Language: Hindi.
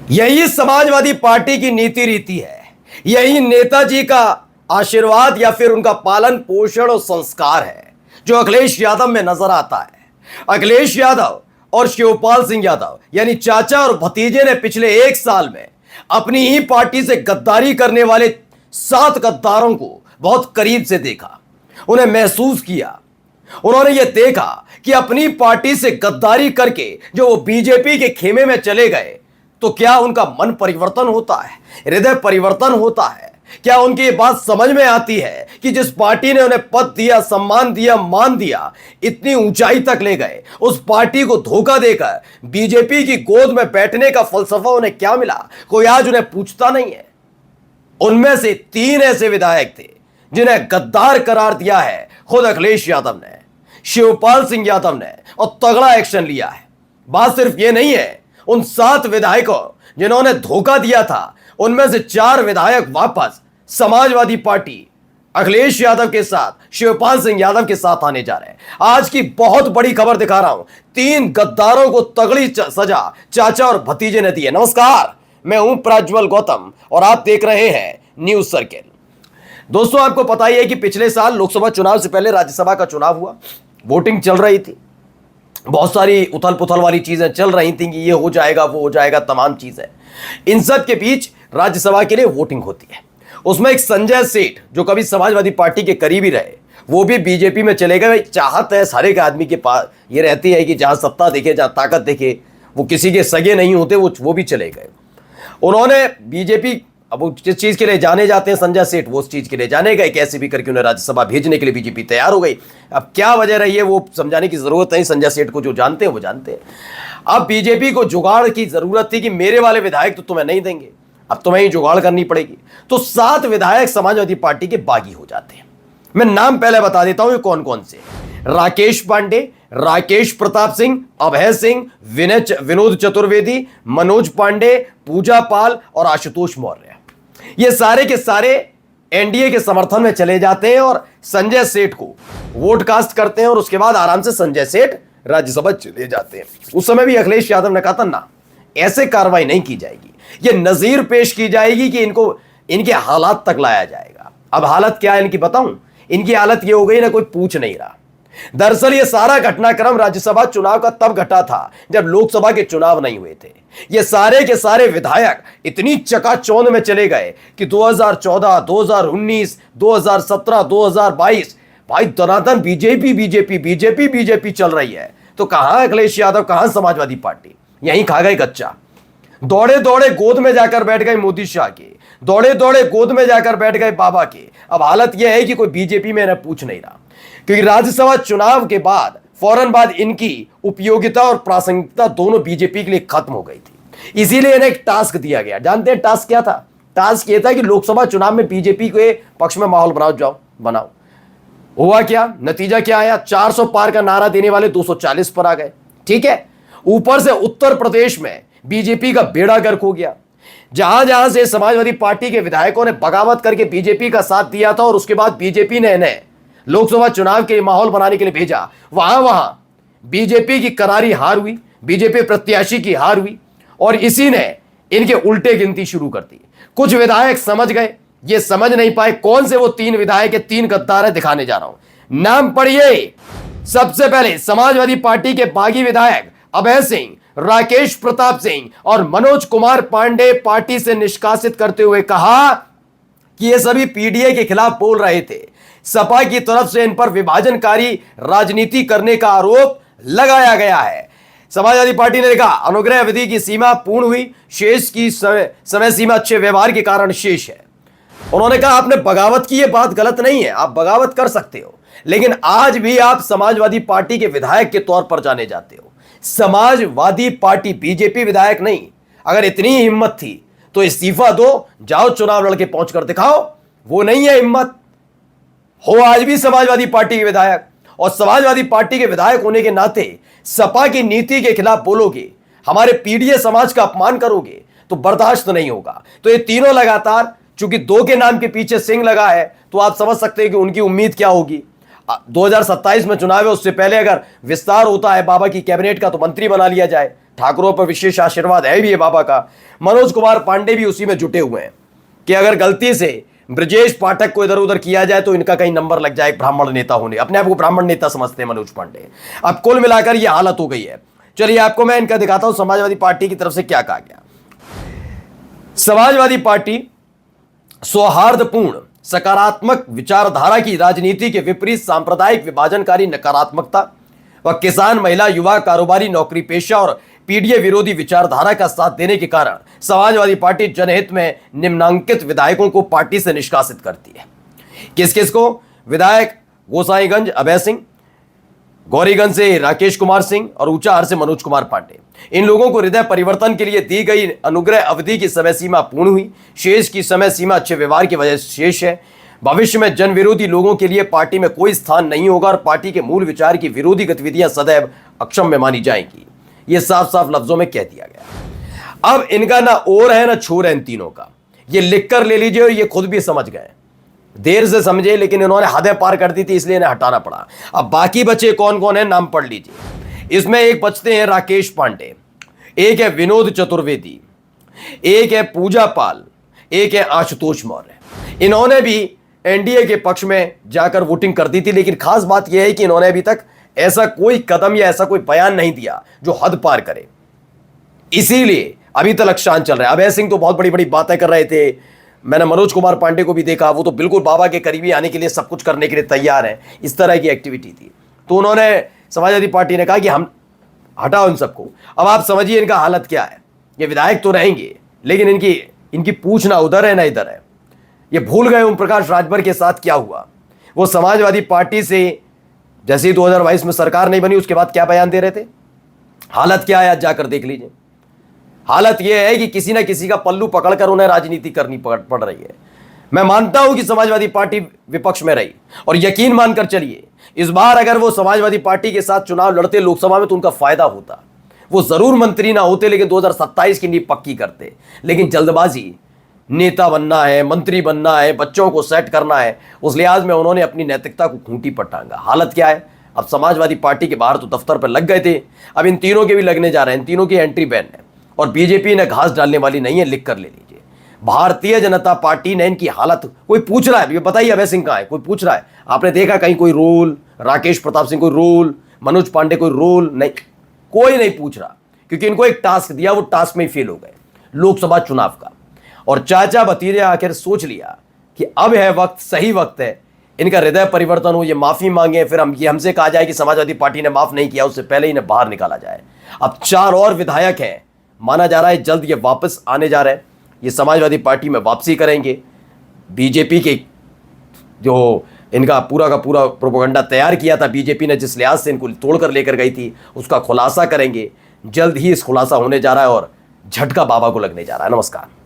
यही समाजवादी पार्टी की नीति रीति है। यही नेताजी का आशीर्वाद या फिर उनका पालन पोषण और संस्कार है जो अखिलेश यादव में नजर आता है। अखिलेश यादव और शिवपाल सिंह यादव यानी चाचा और भतीजे ने पिछले एक साल में अपनी ही पार्टी से गद्दारी करने वाले 7 गद्दारों को बहुत करीब से देखा, उन्हें महसूस किया। उन्होंने यह देखा कि अपनी पार्टी से गद्दारी करके जो वो बीजेपी के खेमे में चले गए तो क्या उनका मन परिवर्तन होता है, हृदय परिवर्तन होता है? क्या उनकी ये बात समझ में आती है कि जिस पार्टी ने उन्हें पद दिया, सम्मान दिया, मान दिया, इतनी ऊंचाई तक ले गए, उस पार्टी को धोखा देकर बीजेपी की गोद में बैठने का फलसफा उन्हें क्या मिला? कोई आज उन्हें पूछता नहीं है। उनमें से 3 ऐसे विधायक थे जिन्हें गद्दार करार दिया है खुद अखिलेश यादव ने, शिवपाल सिंह यादव ने, और तगड़ा एक्शन लिया है। बात सिर्फ ये नहीं है, उन 7 विधायकों जिन्होंने धोखा दिया था उनमें से 4 विधायक वापस समाजवादी पार्टी अखिलेश यादव के साथ, शिवपाल सिंह यादव के साथ आने जा रहे हैं। आज की बहुत बड़ी खबर दिखा रहा हूं। 3 गद्दारों को तगड़ी सजा चाचा और भतीजे ने दी है। नमस्कार, मैं हूं प्रज्वल गौतम और आप देख रहे हैं न्यूज सर्किल। दोस्तों, आपको पता ही है कि पिछले साल लोकसभा चुनाव से पहले राज्यसभा का चुनाव हुआ, वोटिंग चल रही थी, बहुत सारी उथल पुथल वाली चीजें चल रही थी कि ये हो जाएगा, वो हो जाएगा, तमाम चीजें। इन सब के बीच राज्यसभा के लिए वोटिंग होती है। उसमें एक संजय सेठ जो कभी समाजवादी पार्टी के करीबी रहे, वो भी बीजेपी में चले गए। चाहत है हर एक आदमी के पास ये रहती है कि जहां सत्ता देखे, जहां ताकत देखे, वो किसी के सगे नहीं होते, वो भी चले गए। उन्होंने बीजेपी, अब वो जिस चीज के लिए जाने जाते हैं संजय सेठ, वो उस चीज के लिए जाने गए। कैसे भी करके उन्हें राज्यसभा भेजने के लिए बीजेपी तैयार हो गई। अब क्या वजह रही है वो समझाने की जरूरत नहीं, संजय सेठ को जो जानते हैं वो जानते हैं। अब बीजेपी को जुगाड़ की जरूरत थी कि मेरे वाले विधायक तो तुम्हें नहीं देंगे, अब तुम्हें ही जुगाड़ करनी पड़ेगी। तो 7 विधायक समाजवादी पार्टी के बागी हो जाते हैं। मैं नाम पहले बता देता हूं ये कौन कौन से। राकेश पांडे, राकेश प्रताप सिंह, अभय सिंह, विनोद चतुर्वेदी, मनोज पांडे, पूजा पाल और आशुतोष मौर्य। ये सारे के सारे एनडीए के समर्थन में चले जाते हैं और संजय सेठ को वोट कास्ट करते हैं और उसके बाद आराम से संजय सेठ राज्यसभा चले जाते हैं। उस समय भी अखिलेश यादव ने कहा था ना, ऐसे कार्रवाई नहीं की जाएगी, ये नजीर पेश की जाएगी कि इनको इनके हालात तक लाया जाएगा। अब हालत क्या है इनकी बताऊं? इनकी हालत ये हो गई ना, कोई पूछ नहीं रहा। दरअसल ये सारा घटनाक्रम राज्यसभा चुनाव का तब घटा था जब लोकसभा के चुनाव नहीं हुए थे। ये सारे के सारे विधायक इतनी चकाचौंध में चले गए कि 2014, 2019, 2017, 2022 भाई दनादन बीजेपी बीजेपी बीजेपी बीजेपी चल रही है। तो कहां अखिलेश यादव, कहां समाजवादी पार्टी? यहीं खा गए कच्चा। दौड़े दौड़े गोद में जाकर बैठ गए मोदी शाह के, दौड़े दौड़े गोद में जाकर बैठ गए बाबा के। अब हालत यह है कि कोई बीजेपी में इन्हें पूछ नहीं रहा, क्योंकि राज्यसभा चुनाव के बाद फौरन बाद इनकी उपयोगिता और प्रासंगिकता दोनों बीजेपी के लिए खत्म हो गई थी। इसीलिए इन्हें एक टास्क दिया गया। जानते हैं टास्क क्या था? टास्क यह था कि लोकसभा चुनाव में बीजेपी के पक्ष में माहौल बनाओ। हुआ क्या? नतीजा क्या आया? 400 पार का नारा देने वाले 240 पर आ गए। ठीक है, ऊपर से उत्तर प्रदेश में बीजेपी का बेड़ा गर्क हो गया। जहां जहां से समाजवादी पार्टी के विधायकों ने बगावत करके बीजेपी का साथ दिया था और उसके बाद बीजेपी ने इन्हें लोकसभा चुनाव के लिए माहौल बनाने के लिए भेजा, वहां बीजेपी की करारी हार हुई, बीजेपी प्रत्याशी की हार हुई और इसी ने इनके उल्टे गिनती शुरू कर दी। कुछ विधायक समझ गए, ये समझ नहीं पाए कौन से वो 3 विधायक के 3 गद्दार है, दिखाने जा रहा हूं। नाम पढ़िए। सबसे पहले समाजवादी पार्टी के बागी विधायक अभय सिंह, राकेश प्रताप सिंह और मनोज कुमार पांडे पार्टी से निष्कासित करते हुए कहा कि ये सभी पीडीए के खिलाफ बोल रहे थे। सपा की तरफ से इन पर विभाजनकारी राजनीति करने का आरोप लगाया गया है। समाजवादी पार्टी ने कहा अनुग्रह अवधि की सीमा पूर्ण हुई, शेष की समय सीमा अच्छे व्यवहार के कारण शेष है। उन्होंने कहा आपने बगावत की, ये बात गलत नहीं है, आप बगावत कर सकते हो, लेकिन आज भी आप समाजवादी पार्टी के विधायक के तौर पर जाने जाते हो। समाजवादी पार्टी, बीजेपी विधायक नहीं। अगर इतनी हिम्मत थी तो इस्तीफा दो, जाओ चुनाव लड़के पहुंच कर दिखाओ। वो नहीं है हिम्मत। हो आज भी समाजवादी पार्टी के विधायक और समाजवादी पार्टी के विधायक होने के नाते सपा की नीति के खिलाफ बोलोगे, हमारे पीडीए समाज का अपमान करोगे तो बर्दाश्त नहीं होगा। तो ये तीनों लगातार, चूंकि 2 के नाम के पीछे सिंह लगा है तो आप समझ सकते हैं कि उनकी उम्मीद क्या होगी। 2027 में चुनाव है, उससे पहले अगर विस्तार होता है बाबा की कैबिनेट का तो मंत्री बना लिया जाए, ठाकुरों पर विशेष आशीर्वाद है भी है बाबा का। मनोज कुमार पांडे भी उसी में जुटे हुए हैं कि अगर गलती से ब्रजेश पाठक को इधर उधर किया जाए तो इनका कहीं नंबर लग जाए ब्राह्मण नेता होने। अपने आप को ब्राह्मण नेता समझते हैं मनोज पांडे। अब कुल मिलाकर यह हालत हो गई है। चलिए आपको मैं इनका दिखाता हूं समाजवादी पार्टी की तरफ से क्या कहा गया। समाजवादी पार्टी सौहार्दपूर्ण सकारात्मक विचारधारा की राजनीति के विपरीत सांप्रदायिक विभाजनकारी नकारात्मकता व किसान, महिला, युवा, कारोबारी, नौकरी पेशा और पीडीए विरोधी विचारधारा का साथ देने के कारण समाजवादी पार्टी जनहित में निम्नांकित विधायकों को पार्टी से निष्कासित करती है। किस किस को? विधायक गोसाईगंज अभय सिंह, गौरीगंज से राकेश कुमार सिंह और ऊंचाहार से मनोज कुमार पांडे। इन लोगों को हृदय परिवर्तन के लिए दी गई अनुग्रह अवधि की समय सीमा पूर्ण हुई। शेष की समय सीमा अच्छे व्यवहार की वजह से शेष है। भविष्य में जन विरोधी लोगों के लिए पार्टी में कोई स्थान नहीं होगा और पार्टी के मूल विचार की विरोधी गतिविधियां सदैव अक्षम्य मानी जाएंगी। यह साफ साफ लफ्जों में कह दिया गया। अब इनका ना और है ना छोर है इन तीनों का। ये लिख कर ले लीजिए और ये खुद भी समझ गए, देर से समझे लेकिन इन्होंने हदें पार कर दी थी इसलिए इन्हें हटाना पड़ा। अब बाकी बचे कौन कौन है नाम पढ़ लीजिए। इसमें एक बचते हैं राकेश पांडे, एक है विनोद चतुर्वेदी, एक है पूजा पाल, एक है आशुतोष मौर्य। इन्होंने भी एनडीए के पक्ष में जाकर वोटिंग कर दी थी, लेकिन खास बात यह है कि इन्होंने अभी तक ऐसा कोई कदम या ऐसा कोई बयान नहीं दिया जो हद पार करे, इसीलिए अभी तक शांत चल रहा है। अभय सिंह तो बहुत बड़ी बड़ी बातें कर रहे थे। मैंने मनोज कुमार पांडे को भी देखा, वो तो बिल्कुल बाबा के करीबी आने के लिए सब कुछ करने के लिए तैयार है। इस तरह की एक्टिविटी थी, तो उन्होंने समाजवादी पार्टी ने कहा कि हम हटाओ इन सबको। अब आप समझिए इनका हालत क्या है। ये विधायक तो रहेंगे लेकिन इनकी पूछ ना उधर है ना इधर है। ये भूल गए ओम प्रकाश राजभर के साथ क्या हुआ। वो समाजवादी पार्टी से जैसे ही 2022 में सरकार नहीं बनी उसके बाद क्या बयान दे रहे थे। हालत क्या है आज जाकर देख लीजिए। हालत यह है कि किसी ना किसी का पल्लू पकड़कर उन्हें राजनीति करनी पड़ रही है। मैं मानता हूं कि समाजवादी पार्टी विपक्ष में रही और यकीन मानकर चलिए इस बार अगर वो समाजवादी पार्टी के साथ चुनाव लड़ते लोकसभा में तो उनका फायदा होता। वो जरूर मंत्री ना होते लेकिन 2027 की नींव पक्की करते। लेकिन जल्दबाजी, नेता बनना है, मंत्री बनना है, बच्चों को सेट करना है, उस लिहाज में उन्होंने अपनी नैतिकता को खूंटी पर टांगा। हालत क्या है, अब समाजवादी पार्टी के बाहर तो दफ्तर पर लग गए थे, अब इन तीनों के भी लगने जा रहे हैं। इन तीनों की एंट्री बैन है और बीजेपी ने घास डालने वाली नहीं है, लिख कर ले लीजिए। भारतीय जनता पार्टी ने इनकी हालत, कोई पूछ रहा है बताइए अभय सिंह कहाँ है, कोई पूछ रहा है? आपने देखा कहीं कोई रोल? राकेश प्रताप सिंह कोई रोल? मनोज पांडे कोई रोल? नहीं, कोई नहीं पूछ रहा, क्योंकि इनको एक टास्क दिया, वो टास्क में ही फेल हो गए लोकसभा चुनाव का। और चाचा भतीजे आखिर सोच लिया कि अब है वक्त, सही वक्त है, इनका हृदय परिवर्तन हो, ये माफी मांगे, फिर हमसे कहा जाए कि समाजवादी पार्टी ने माफ नहीं किया, उससे पहले इन्हें बाहर निकाला जाए। अब 4 और विधायक हैं, माना जा रहा है जल्द ये वापस आने जा रहे हैं, ये समाजवादी पार्टी में वापसी करेंगे। बीजेपी के जो इनका पूरा का पूरा प्रोपेगेंडा तैयार किया था बीजेपी ने, जिस लिहाज से इनको तोड़कर लेकर गई थी, उसका खुलासा करेंगे। जल्द ही इस खुलासा होने जा रहा है और झटका बाबा को लगने जा रहा है। नमस्कार।